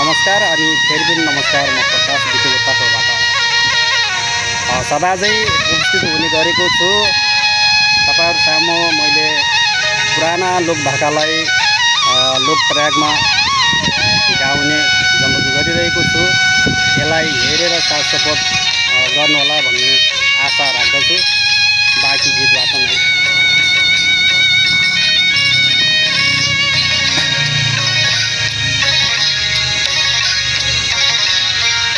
नमस्कार अनि फेरि पनि नमस्कार। म प्रकाश विद्युत तर्फबाट सदा चाहिँ उपस्थित हुने गरेको छु। तपाईहरु सामु मैले पुराना लोकभाकालाई लोकप्रयोगमा गाउने जमर्को गरिरहेको छु। यसलाई हेरेर साथ सपोर्ट गर्नुहोला भन्ने आशा राख्दछु। बाँकी गीतबाट नै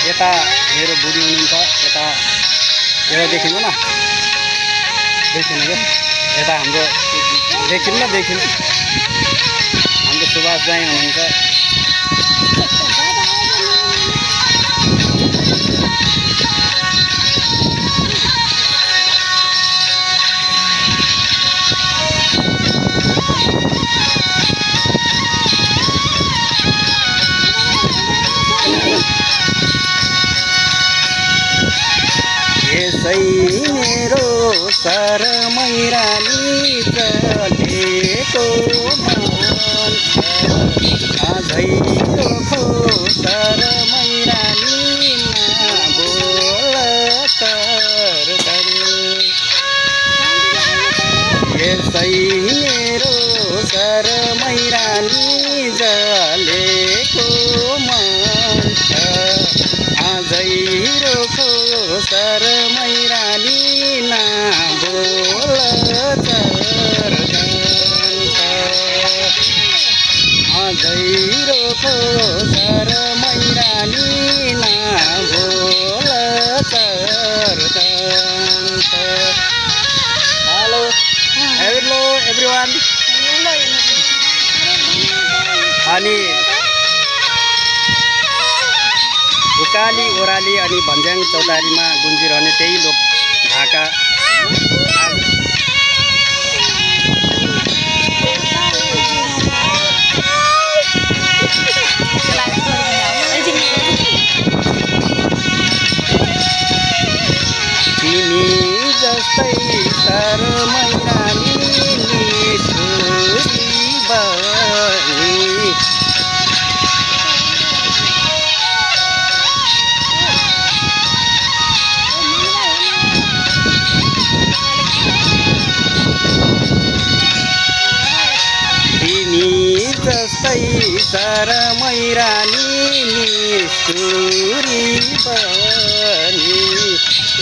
यता मेरो बुढी हुनुहुन्छ, यता देखिनु न, देखिनु क्या, यता हाम्रो देखिनु न, देखिनु हाम्रो सुभाष दाइ हुनुहुन्छ। यसै मेरो शरमै रानी चलेको मन आजै रोखो शरमै रानी बोल करदन। यसै मेरो शरमै रानी जलेको मन आजै रोखो शरमै रानी ना बोल चर्दन। आजै रोखो शरमै रानी ना बोल चर्दन। Hello everyone. अनि उकाली ओराली अनि भन्ज्याङ चौतारीमा गुन्जिरहने त्यही लोक भाका तिमी जस्तै शरमै रानी निष्ठुरी बनी जस्तै शरमै रानी निष्ठुरी बनी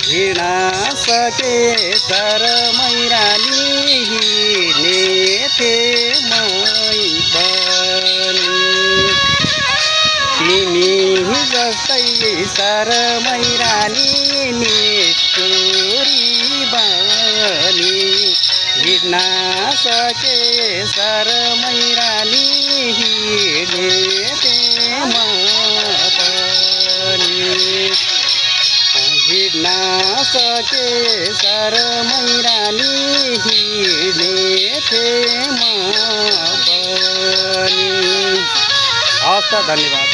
घृणा सके शरमै रानी हिँडेथे मै पनि। तिमी जस्तै शरमै रानी निष्ठुरी बनी हिँड्न सके शरमै रानी हिँडेथे म पनि। हिँड्न सके शरमै रानी हिँडेथे म पनि। हवस् त, धन्यवाद।